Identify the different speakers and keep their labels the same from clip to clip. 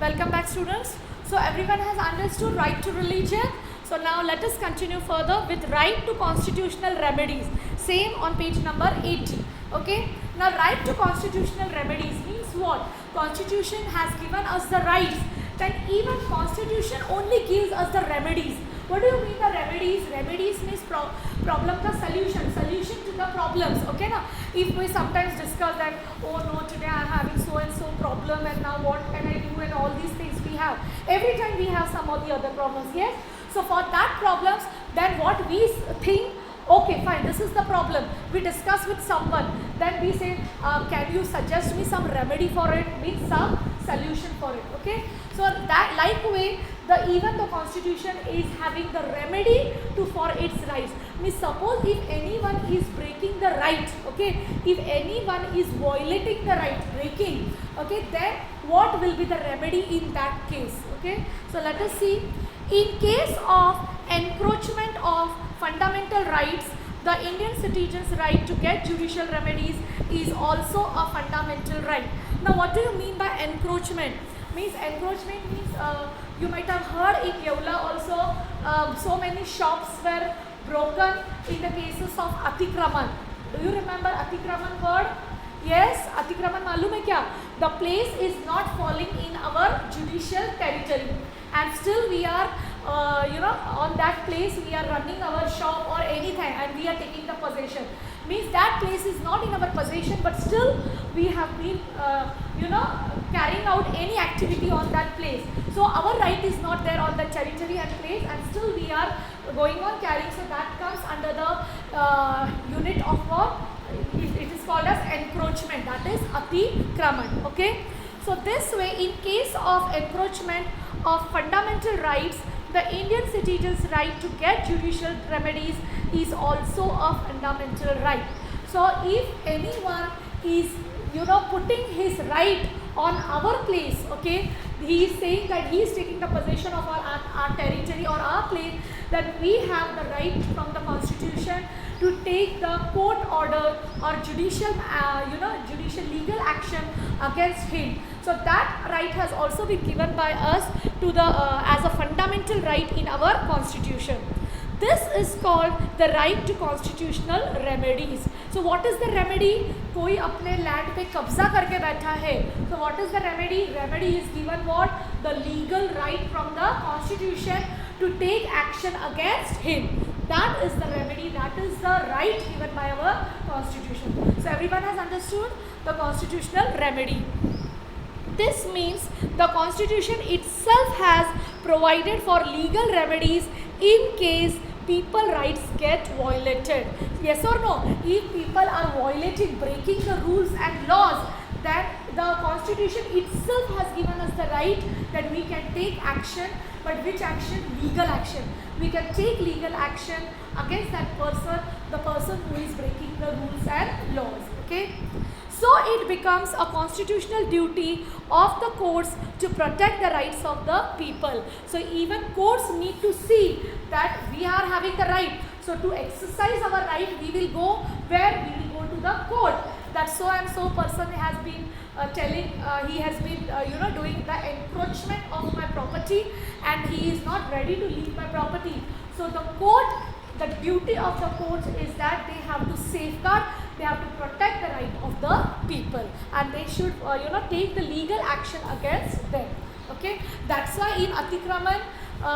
Speaker 1: Welcome back, students. So everyone has understood right to religion. So now let us continue further with right to constitutional remedies. Same on page number 80. Okay. Now right to constitutional remedies means what? Constitution has given us the rights. Then even constitution only gives us the remedies. What do you mean the remedies? Remedies means problem ka solution to the problems. Okay na? If we sometimes discuss that, oh no, today I am having so and so problem and now what can I do and all these things we have. Every time we have some of the other problems. Yes. So for that problems, then what we think, okay fine, this is the problem. We discuss with someone. Then we say, can you suggest me some remedy for it? Means some solution for it. Okay. So that like way, even the constitution is having the remedy for its rights. Means suppose if anyone is breaking the right, okay, if anyone is violating the right, breaking, okay, then what will be the remedy in that case? Okay. So let us see. In case of encroachment of fundamental rights, the Indian citizen's right to get judicial remedies is also a fundamental right. Now what do you mean by encroachment? Means encroachment means you might have heard in Yeola also so many shops were broken in the cases of Atikraman. Do you remember Atikraman word? Yes, Atikraman malum hai kya? The place is not falling in our judicial territory and still we are on that place we are running our shop or anything and we are taking the possession. Means that place is not in our possession but still we have been carrying out any activity on that place. So our right is not there on the territory and place and still we are going on carrying. So that comes under the unit of what? It is called as encroachment, that is Atikraman. Okay. So this way, in case of encroachment of fundamental rights, the Indian citizen's right to get judicial remedies is also a fundamental right. So if anyone is putting his right on our place, okay, he is saying that he is taking the possession of our territory or our place, then we have the right from the constitution to take the court order or judicial legal action against him. So that right has also been given by us to the as a fundamental right in our constitution. This is called the right to constitutional remedies. So what is the remedy? कोई अपने land पे कब्जा करके बैठा है. So what is the remedy? Remedy is given what? The legal right from the constitution to take action against him. That is the remedy. That is the right given by our constitution. So everyone has understood the constitutional remedy. This means the constitution itself has provided for legal remedies in case people rights get violated. Yes or no? If people are violating, breaking the rules and laws, then the constitution itself has given us the right that we can take action. But which action? Legal action. We can take legal action against that person, the person who is breaking the rules and laws. Okay. So it becomes a constitutional duty of the courts to protect the rights of the people. So even courts need to see that we are having the right. So to exercise our right, we will go where? We will go to the court. That so and so person has been telling, he has been doing the encroachment of my property and he is not ready to leave my property. So the court, the duty of the courts is that they have to safeguard, they have to protect the right of the people and they should take the legal action against them. Okay. That's why in Atikraman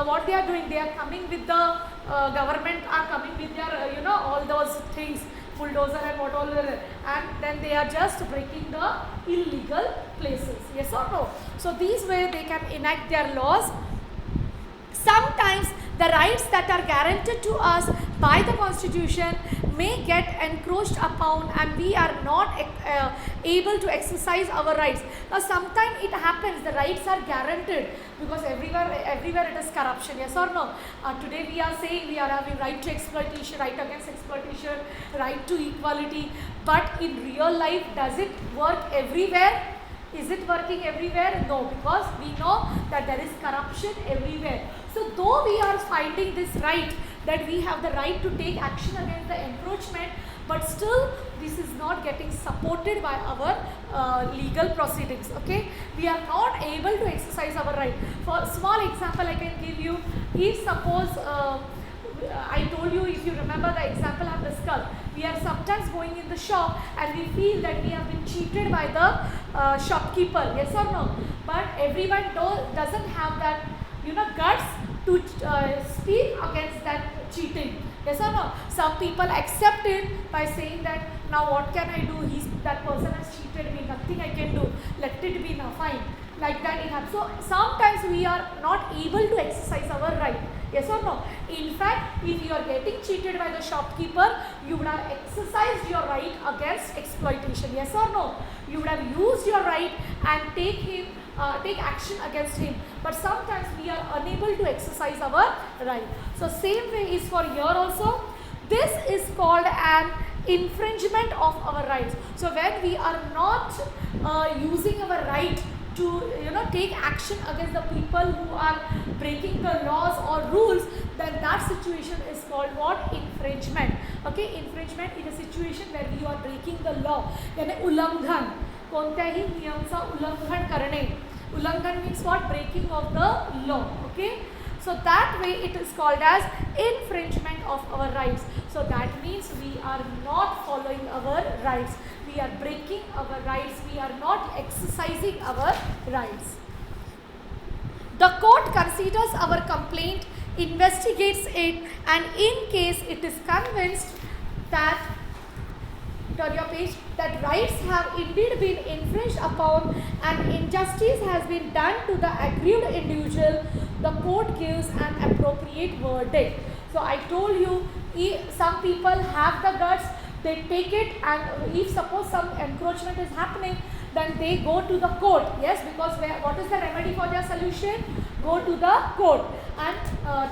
Speaker 1: what they are doing, they are coming with the government are coming with their all those things, bulldozer and what all, and then they are just breaking the illegal places. Yes or no? So these way they can enact their laws. Sometimes the rights that are guaranteed to us by the constitution may get encroached upon and we are not able to exercise our rights. Now sometimes it happens, the rights are guaranteed because everywhere it is corruption. Yes or no? Today we are saying we are having right to exploitation, right against exploitation, right to equality, but in real life does it work everywhere? Is it working everywhere? No, because we know that there is corruption everywhere. So though we are finding this right, that we have the right to take action against the encroachment, but still this is not getting supported by our legal proceedings. Okay, we are not able to exercise our right. For a small example I can give you, if suppose I told you, if you remember the example I have discussed, we are sometimes going in the shop and we feel that we have been cheated by the shopkeeper, yes or no? But everyone doesn't have that, guts to speak against that cheating, yes or no? Some people accept it by saying that, now what can I do? That person has cheated me, nothing I can do, let it be now, fine. Like that it happens. So sometimes we are not able to exercise our right. Yes or no? In fact, if you are getting cheated by the shopkeeper, you would have exercised your right against exploitation. Yes or no? You would have used your right and take action against him. But sometimes we are unable to exercise our right. So same way is for here also. This is called an infringement of our rights. So when we are not using our right to take action against the people who are breaking the laws or rules, then that situation is called what? Infringement. Okay, infringement in a situation where you are breaking the law. यानी उल्लंघन, कोणत्याही नियमचा उल्लंघन करणे. उल्लंघन means what? Breaking of the law. Okay, so that way it is called as infringement of our rights. So that means we are not following our rights. We are breaking our rights. We are not exercising our rights. The court considers our complaint, investigates it, and in case it is convinced that, turn your page, that rights have indeed been infringed upon and injustice has been done to the aggrieved individual, the court gives an appropriate verdict. So I told you, some people have the guts, they take it, and if suppose some encroachment is happening, then they go to the court. Yes, because what is the remedy for their solution? Go to the court and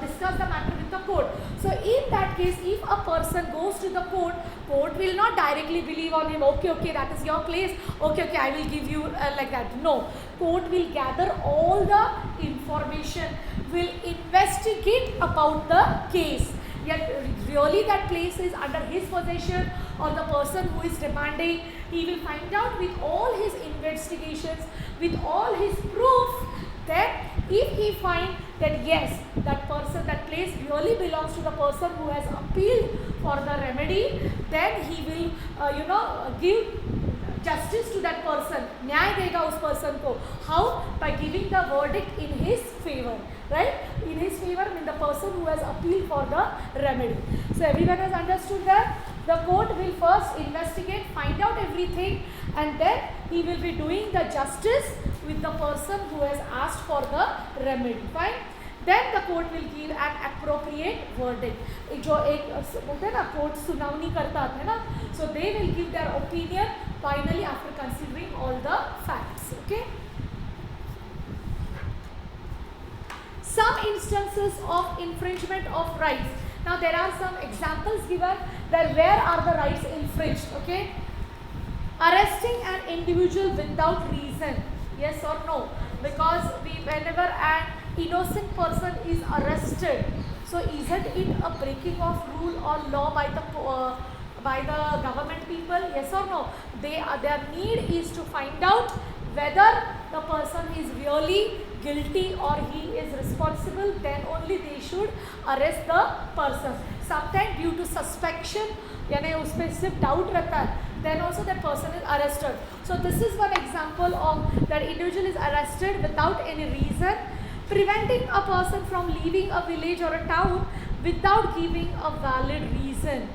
Speaker 1: discuss the matter with the court. So in that case, if a person goes to the court, court will not directly believe on him, okay, that is your place, okay, I will give you like that. No, court will gather all the information, will investigate about the case. Yet really that place is under his possession or the person who is demanding, he will find out with all his investigations, with all his proof, that if he find that yes, that person, that place really belongs to the person who has appealed for the remedy, then he will give justice to that person, न्याय देगा उस person को. How? By giving the verdict in his favor, right? In his favor means the person who has appealed for the remedy. So everyone has understood that? The court will first investigate, find out everything, and then he will be doing the justice with the person who has asked for the remedy. Fine? Then the court will give an appropriate verdict. जो एक बोलते हैं ना, court सुनावनी करता है ना, so they will give their opinion finally after considering all the facts. Okay. Some instances of infringement of rights. Now there are some examples given that where are the rights infringed. Okay. Arresting an individual without reason. Yes or no? Because whenever an innocent person is arrested, so isn't it a breaking of rule or law by the government people? Yes or no? Their need is to find out whether the person is really guilty or he is responsible, then only they should arrest the person. Sometimes due to suspicion, यानी उसपे सिर्फ doubt रहता है, then also that person is arrested. So this is one example of that individual is arrested without any reason. Preventing a person from leaving a village or a town without giving a valid reason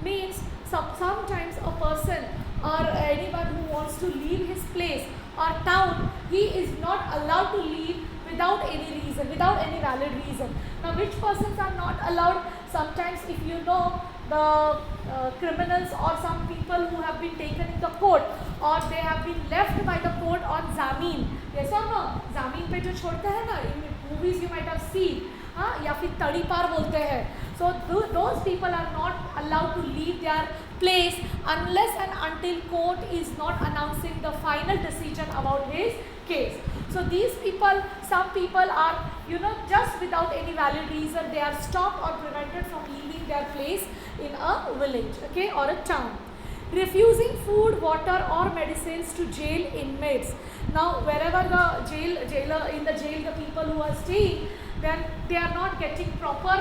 Speaker 1: means sometimes a person or anyone who wants to leave his place or town, he is not allowed to leave without any reason, without any valid reason. Now which persons are not allowed? Sometimes if you know the criminals or some people who have been taken in the court or they have been left by the court on zameen. Yes or no? Zameen पे जो छोड़ते हैं ना, in movies you might have seen, हाँ, या फिर तड़ी पार बोलते हैं. So those people are not allowed to leave their place unless and until court is not announcing the final decision about his case. So these people, some people are, just without any valid reason, they are stopped or prevented from leaving their place in a village, okay, or a town. Refusing food, water or medicines to jail inmates. Now wherever the jailer in the jail, the people who are staying, then they are not getting proper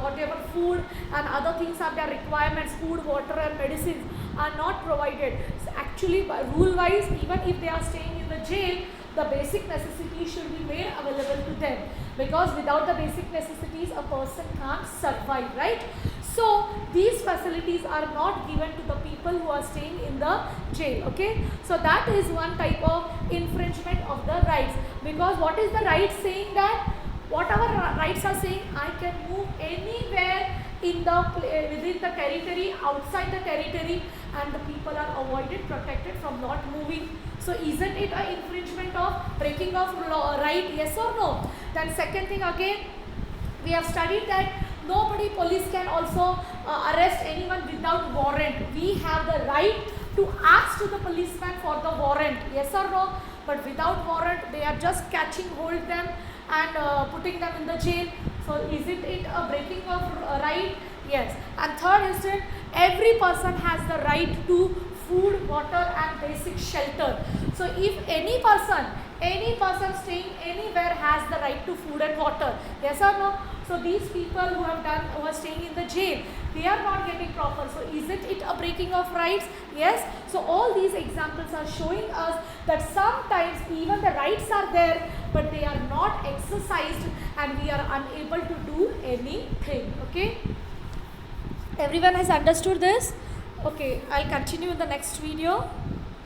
Speaker 1: whatever food and other things are their requirements, food, water and medicines are not provided. So actually by rule wise, even if they are staying in the jail, the basic necessities should be made available to them, because without the basic necessities a person can't survive, right? So these facilities are not given to the people who are staying in the jail, okay? So that is one type of infringement of the rights, because what is the right saying? That what our rights are saying, I can move anywhere in the within the territory, outside the territory, and the people are avoided, protected from not moving. So isn't it an infringement of breaking of law, right? Yes or no? Then second thing again, we have studied that nobody, police can also arrest anyone without warrant. We have the right to ask to the policeman for the warrant, yes or no? But without warrant, they are just catching hold them and putting them in the jail. So isn't it a breaking of right? Yes. And third instance, every person has the right to food, water and basic shelter. So if any person staying anywhere has the right to food and water, yes or no? So these people who are staying in the jail, they are not getting proper. So isn't it a breaking of rights? Yes. So all these examples are showing us that sometimes even the rights are there, but they are not exercised and we are unable to do anything. Okay. Everyone has understood this? Okay, I'll continue in the next video.